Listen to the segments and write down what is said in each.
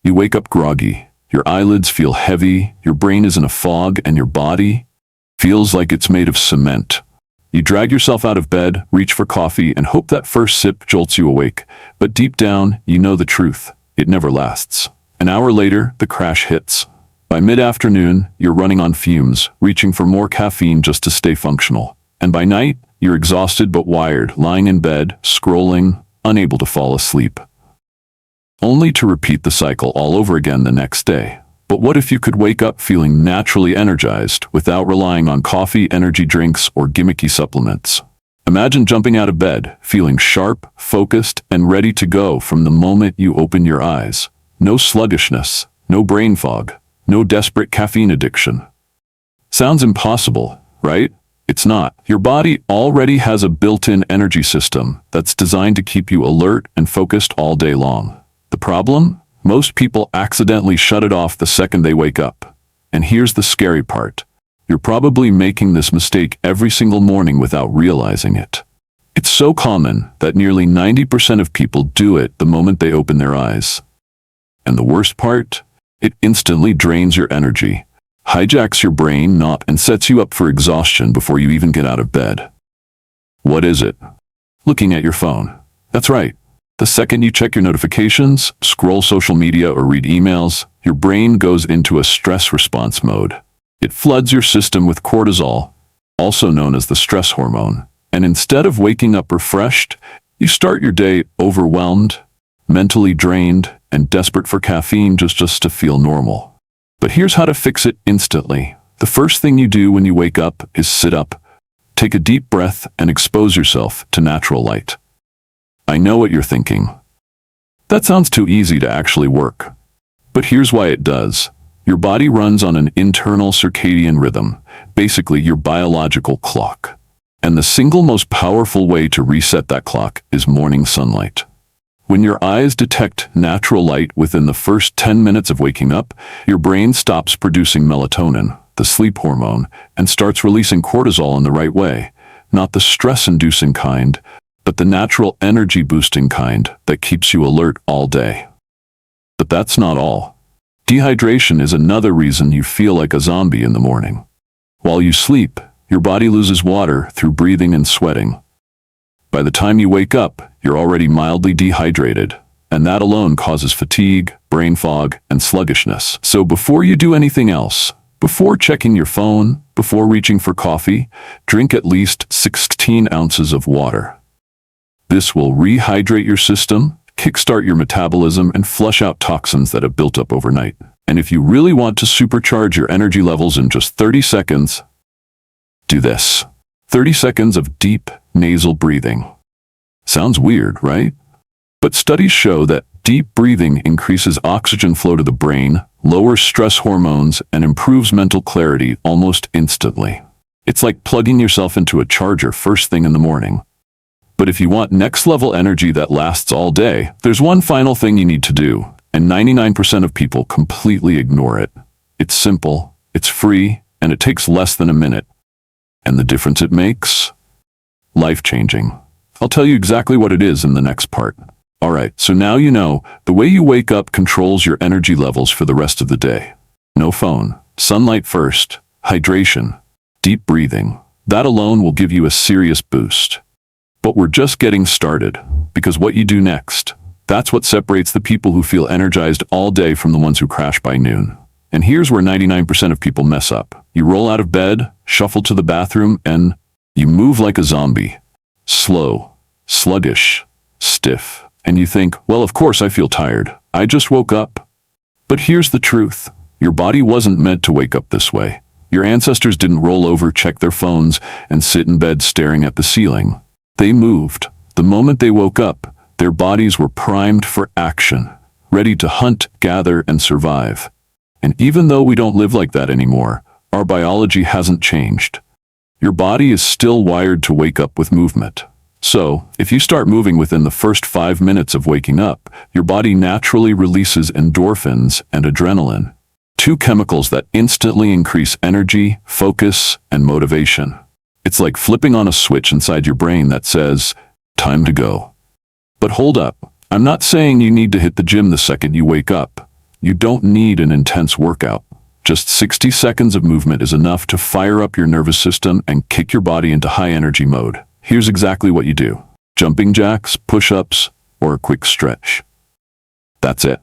You wake up groggy. Your eyelids feel heavy, your brain is in a fog, and your body feels like it's made of cement. You drag yourself out of bed, reach for coffee, and hope that first sip jolts you awake. But deep down, you know the truth. It never lasts. An hour later, the crash hits. By mid-afternoon, you're running on fumes, reaching for more caffeine just to stay functional. And by night, you're exhausted but wired, lying in bed, scrolling, unable to fall asleep. Only to repeat the cycle all over again the next day. But what if you could wake up feeling naturally energized without relying on coffee, energy drinks, or gimmicky supplements? Imagine jumping out of bed, feeling sharp, focused, and ready to go from the moment you open your eyes. No sluggishness, no brain fog, no desperate caffeine addiction. Sounds impossible, right? It's not. Your body already has a built-in energy system that's designed to keep you alert and focused all day long. The problem? Most people accidentally shut it off the second they wake up. And here's the scary part. You're probably making this mistake every single morning without realizing it. It's so common that nearly 90% of people do it the moment they open their eyes. And the worst part? It instantly drains your energy, hijacks your brain, and sets you up for exhaustion before you even get out of bed. What is it? Looking at your phone. That's right. The second you check your notifications, scroll social media, or read emails, your brain goes into a stress response mode. It floods your system with cortisol, also known as the stress hormone. And instead of waking up refreshed, you start your day overwhelmed, mentally drained, and desperate for caffeine just to feel normal. But here's how to fix it instantly. The first thing you do when you wake up is sit up, take a deep breath, and expose yourself to natural light. I know what you're thinking. That sounds too easy to actually work. But here's why it does. Your body runs on an internal circadian rhythm, basically your biological clock. And the single most powerful way to reset that clock is morning sunlight. When your eyes detect natural light within the first 10 minutes of waking up, your brain stops producing melatonin, the sleep hormone, and starts releasing cortisol in the right way, not the stress-inducing kind, but the natural energy-boosting kind that keeps you alert all day. But that's not all. Dehydration is another reason you feel like a zombie in the morning. While you sleep, your body loses water through breathing and sweating. By the time you wake up, you're already mildly dehydrated, and that alone causes fatigue, brain fog, and sluggishness. So before you do anything else, before checking your phone, before reaching for coffee, drink at least 16 ounces of water. This will rehydrate your system, kickstart your metabolism, and flush out toxins that have built up overnight. And if you really want to supercharge your energy levels in just 30 seconds, do this. 30 seconds of deep nasal breathing. Sounds weird, right? But studies show that deep breathing increases oxygen flow to the brain, lowers stress hormones, and improves mental clarity almost instantly. It's like plugging yourself into a charger first thing in the morning. But if you want next-level energy that lasts all day, there's one final thing you need to do, and 99% of people completely ignore it. It's simple, it's free, and it takes less than a minute. And the difference it makes? Life-changing. I'll tell you exactly what it is in the next part. Alright, so now you know, the way you wake up controls your energy levels for the rest of the day. No phone, sunlight first, hydration, deep breathing. That alone will give you a serious boost. But we're just getting started, because what you do next, that's what separates the people who feel energized all day from the ones who crash by noon. And here's where 99% of people mess up. You roll out of bed, shuffle to the bathroom, and you move like a zombie. Slow, sluggish, stiff. And you think, well, of course I feel tired. I just woke up. But here's the truth. Your body wasn't meant to wake up this way. Your ancestors didn't roll over, check their phones, and sit in bed staring at the ceiling. They moved. The moment they woke up, their bodies were primed for action, ready to hunt, gather, and survive. And even though we don't live like that anymore, our biology hasn't changed. Your body is still wired to wake up with movement. So, if you start moving within the first 5 minutes of waking up, your body naturally releases endorphins and adrenaline, two chemicals that instantly increase energy, focus, and motivation. It's like flipping on a switch inside your brain that says, time to go. But hold up, I'm not saying you need to hit the gym the second you wake up. You don't need an intense workout. Just 60 seconds of movement is enough to fire up your nervous system and kick your body into high energy mode. Here's exactly what you do. Jumping jacks, push-ups, or a quick stretch. That's it.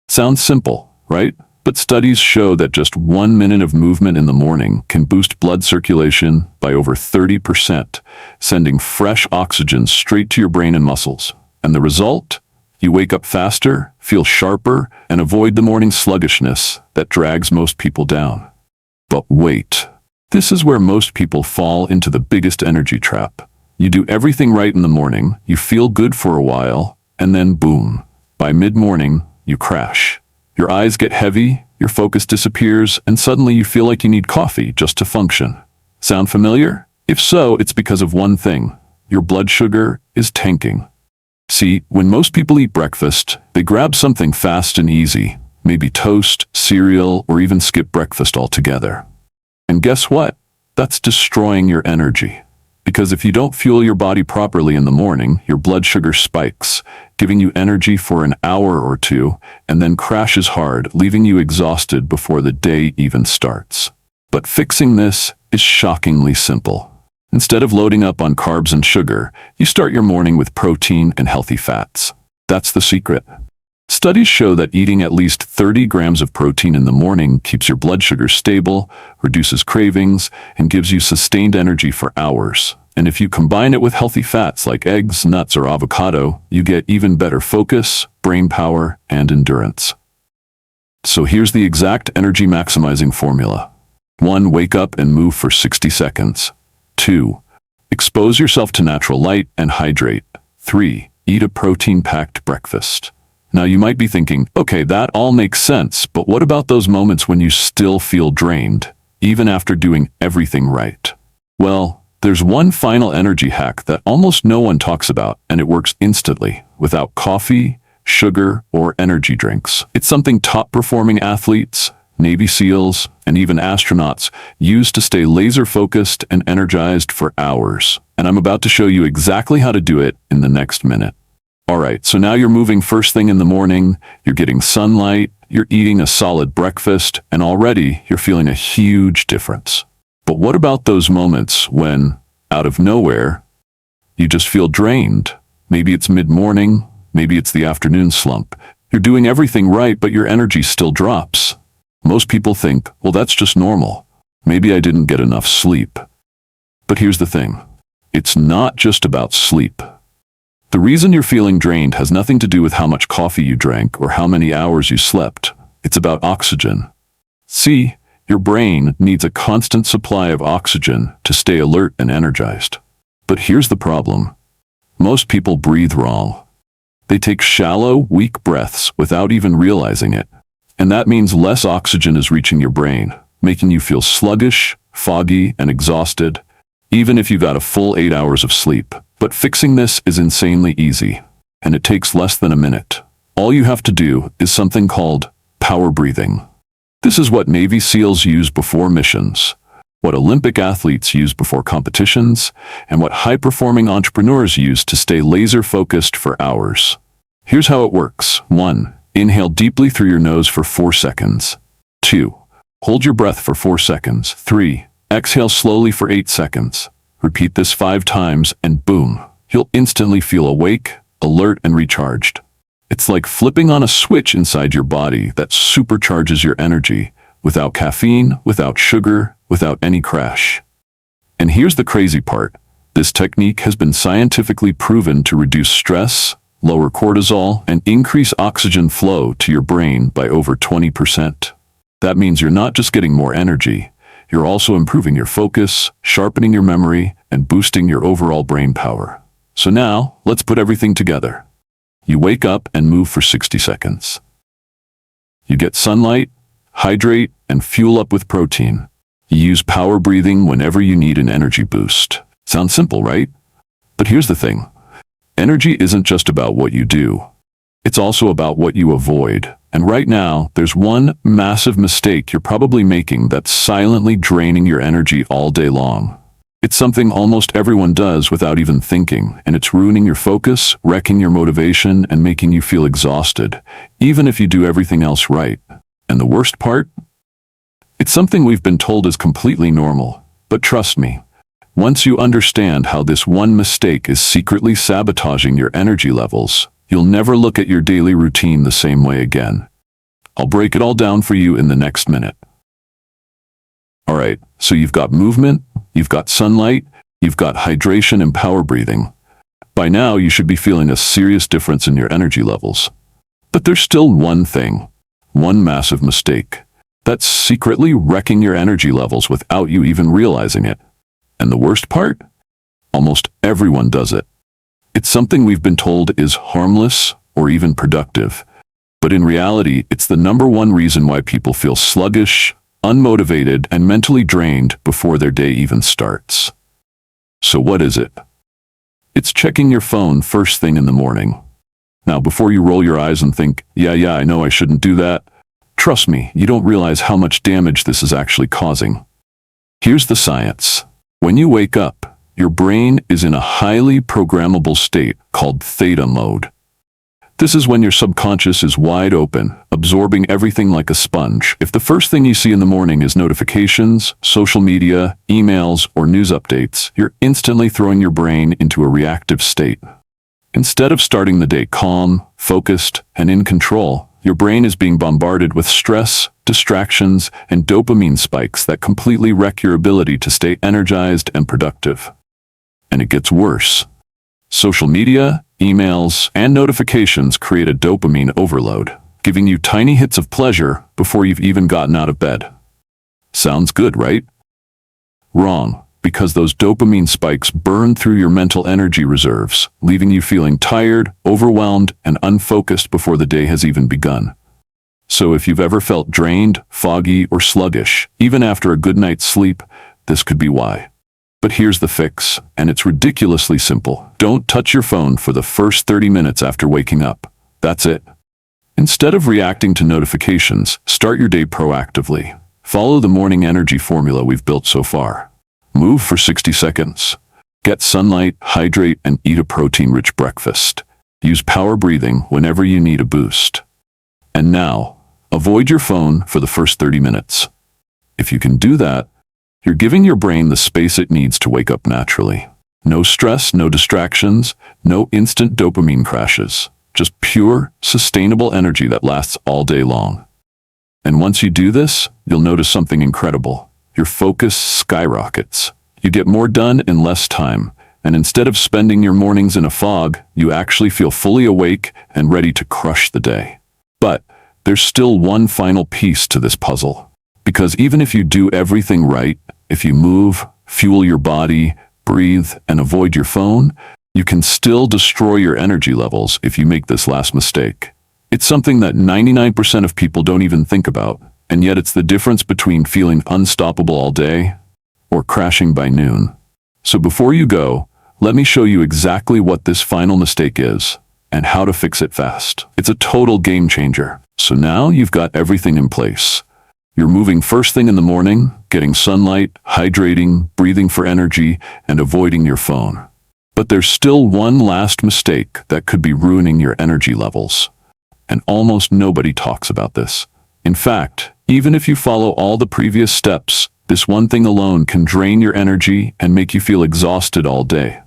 Sounds simple, right? But studies show that just 1 minute of movement in the morning can boost blood circulation by over 30%, sending fresh oxygen straight to your brain and muscles. And the result? You wake up faster, feel sharper, and avoid the morning sluggishness that drags most people down. But wait, this is where most people fall into the biggest energy trap. You do everything right in the morning, you feel good for a while, and then boom, by mid-morning, you crash. Your eyes get heavy, your focus disappears, and suddenly you feel like you need coffee just to function. Sound familiar? If so, it's because of one thing. Your blood sugar is tanking. See, when most people eat breakfast, they grab something fast and easy, maybe toast, cereal, or even skip breakfast altogether. And guess what? That's destroying your energy. Because if you don't fuel your body properly in the morning, your blood sugar spikes, giving you energy for an hour or two, and then crashes hard, leaving you exhausted before the day even starts. But fixing this is shockingly simple. Instead of loading up on carbs and sugar, you start your morning with protein and healthy fats. That's the secret. Studies show that eating at least 30 grams of protein in the morning keeps your blood sugar stable, reduces cravings, and gives you sustained energy for hours. And if you combine it with healthy fats like eggs, nuts, or avocado, you get even better focus, brain power, and endurance. So here's the exact energy maximizing formula. 1. Wake up and move for 60 seconds. 2. Expose yourself to natural light and hydrate. 3. Eat a protein-packed breakfast. Now you might be thinking, okay, that all makes sense, but what about those moments when you still feel drained, even after doing everything right? Well, there's one final energy hack that almost no one talks about, and it works instantly, without coffee, sugar, or energy drinks. It's something top-performing athletes, Navy SEALs, and even astronauts use to stay laser-focused and energized for hours. And I'm about to show you exactly how to do it in the next minute. Alright, so now you're moving first thing in the morning, you're getting sunlight, you're eating a solid breakfast, and already you're feeling a huge difference. But what about those moments when, out of nowhere, you just feel drained? Maybe it's mid-morning, maybe it's the afternoon slump. You're doing everything right, but your energy still drops. Most people think, well, that's just normal. Maybe I didn't get enough sleep. But here's the thing. It's not just about sleep. The reason you're feeling drained has nothing to do with how much coffee you drank or how many hours you slept. It's about oxygen. See, your brain needs a constant supply of oxygen to stay alert and energized. But here's the problem. Most people breathe wrong. They take shallow, weak breaths without even realizing it. And that means less oxygen is reaching your brain, making you feel sluggish, foggy, and exhausted, even if you got a full 8 hours of sleep. But fixing this is insanely easy, and it takes less than a minute. All you have to do is something called power breathing. This is what Navy SEALs use before missions, what Olympic athletes use before competitions, and what high-performing entrepreneurs use to stay laser-focused for hours. Here's how it works. 1. Inhale deeply through your nose for 4 seconds. 2. Hold your breath for 4 seconds. 3. Exhale slowly for 8 seconds. Repeat this 5 times and boom, you'll instantly feel awake, alert, and recharged. It's like flipping on a switch inside your body that supercharges your energy, without caffeine, without sugar, without any crash. And here's the crazy part. This technique has been scientifically proven to reduce stress, lower cortisol, and increase oxygen flow to your brain by over 20%. That means you're not just getting more energy, you're also improving your focus, sharpening your memory, and boosting your overall brain power. So now, let's put everything together. You wake up and move for 60 seconds. You get sunlight, hydrate, and fuel up with protein. You use power breathing whenever you need an energy boost. Sounds simple, right? But here's the thing. Energy isn't just about what you do. It's also about what you avoid. And right now, there's one massive mistake you're probably making that's silently draining your energy all day long. It's something almost everyone does without even thinking, and it's ruining your focus, wrecking your motivation, and making you feel exhausted, even if you do everything else right. And the worst part? It's something we've been told is completely normal, but trust me, once you understand how this one mistake is secretly sabotaging your energy levels, you'll never look at your daily routine the same way again. I'll break it all down for you in the next minute. Alright, so you've got movement, you've got sunlight, you've got hydration and power breathing. By now, you should be feeling a serious difference in your energy levels. But there's still one thing, one massive mistake, that's secretly wrecking your energy levels without you even realizing it. And the worst part? Almost everyone does it. It's something we've been told is harmless or even productive. But in reality, it's the number one reason why people feel sluggish, unmotivated, and mentally drained before their day even starts. So what is it? It's checking your phone first thing in the morning. Now, before you roll your eyes and think, yeah, I know I shouldn't do that, trust me, you don't realize how much damage this is actually causing. Here's the science. When you wake up, your brain is in a highly programmable state called theta mode. This is when your subconscious is wide open, absorbing everything like a sponge. If the first thing you see in the morning is notifications, social media, emails, or news updates, you're instantly throwing your brain into a reactive state. Instead of starting the day calm, focused, and in control, your brain is being bombarded with stress, distractions, and dopamine spikes that completely wreck your ability to stay energized and productive. And it gets worse. Social media, emails, and notifications create a dopamine overload, giving you tiny hits of pleasure before you've even gotten out of bed. Sounds good, right? Wrong, because those dopamine spikes burn through your mental energy reserves, leaving you feeling tired, overwhelmed, and unfocused before the day has even begun. So if you've ever felt drained, foggy, or sluggish, even after a good night's sleep, this could be why. But here's the fix, and it's ridiculously simple. Don't touch your phone for the first 30 minutes after waking up. That's it. Instead of reacting to notifications, start your day proactively. Follow the morning energy formula we've built so far. Move for 60 seconds. Get sunlight, hydrate, and eat a protein-rich breakfast. Use power breathing whenever you need a boost. And now, avoid your phone for the first 30 minutes. If you can do that, you're giving your brain the space it needs to wake up naturally. No stress, no distractions, no instant dopamine crashes. Just pure, sustainable energy that lasts all day long. And once you do this, you'll notice something incredible. Your focus skyrockets. You get more done in less time, and instead of spending your mornings in a fog, you actually feel fully awake and ready to crush the day. But there's still one final piece to this puzzle. Because even if you do everything right, if you move, fuel your body, breathe, and avoid your phone, you can still destroy your energy levels if you make this last mistake. It's something that 99% of people don't even think about, and yet it's the difference between feeling unstoppable all day or crashing by noon. So before you go, let me show you exactly what this final mistake is and how to fix it fast. It's a total game changer. So now you've got everything in place. You're moving first thing in the morning, getting sunlight, hydrating, breathing for energy, and avoiding your phone. But there's still one last mistake that could be ruining your energy levels. And almost nobody talks about this. In fact, even if you follow all the previous steps, this one thing alone can drain your energy and make you feel exhausted all day.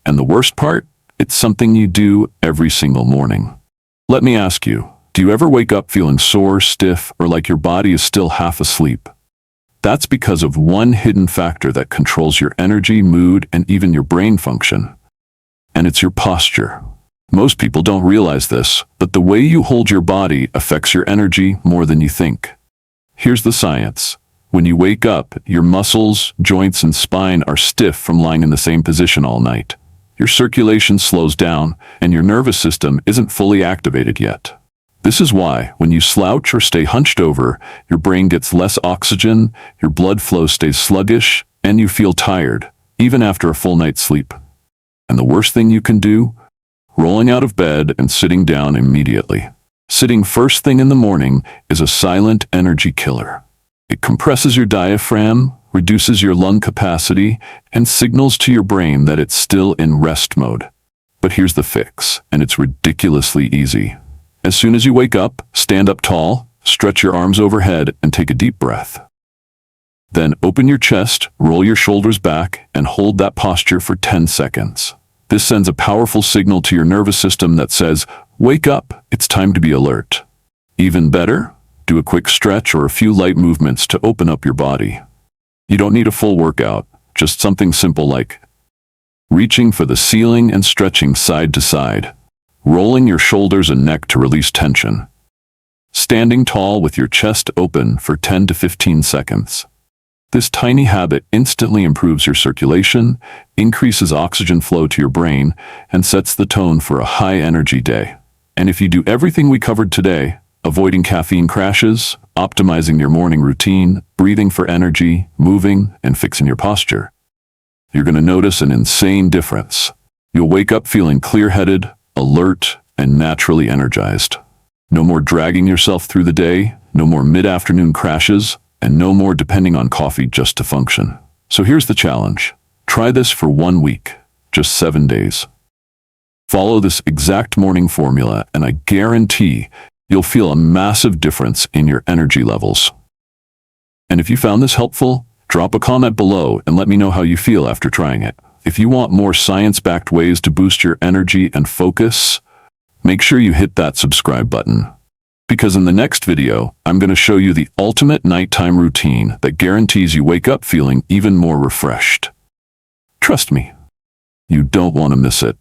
And the worst part? It's something you do every single morning. Let me ask you, do you ever wake up feeling sore, stiff, or like your body is still half asleep? That's because of one hidden factor that controls your energy, mood, and even your brain function. And it's your posture. Most people don't realize this, but the way you hold your body affects your energy more than you think. Here's the science. When you wake up, your muscles, joints, and spine are stiff from lying in the same position all night. Your circulation slows down, and your nervous system isn't fully activated yet. This is why, when you slouch or stay hunched over, your brain gets less oxygen, your blood flow stays sluggish, and you feel tired, even after a full night's sleep. And the worst thing you can do? Rolling out of bed and sitting down immediately. Sitting first thing in the morning is a silent energy killer. It compresses your diaphragm, reduces your lung capacity, and signals to your brain that it's still in rest mode. But here's the fix, and it's ridiculously easy. As soon as you wake up, stand up tall, stretch your arms overhead, and take a deep breath. Then open your chest, roll your shoulders back, and hold that posture for 10 seconds. This sends a powerful signal to your nervous system that says, "Wake up, it's time to be alert." Even better, do a quick stretch or a few light movements to open up your body. You don't need a full workout, just something simple like reaching for the ceiling and stretching side to side, rolling your shoulders and neck to release tension, standing tall with your chest open for 10 to 15 seconds. This tiny habit instantly improves your circulation, increases oxygen flow to your brain, and sets the tone for a high-energy day. And if you do everything we covered today, avoiding caffeine crashes, optimizing your morning routine, breathing for energy, moving, and fixing your posture, you're going to notice an insane difference. You'll wake up feeling clear-headed, alert, and naturally energized. No more dragging yourself through the day, no more mid-afternoon crashes, and no more depending on coffee just to function. So here's the challenge. Try this for 1 week, just 7 days. Follow this exact morning formula, and I guarantee you'll feel a massive difference in your energy levels. And if you found this helpful, drop a comment below and let me know how you feel after trying it. If you want more science-backed ways to boost your energy and focus, make sure you hit that subscribe button. Because in the next video, I'm going to show you the ultimate nighttime routine that guarantees you wake up feeling even more refreshed. Trust me, you don't want to miss it.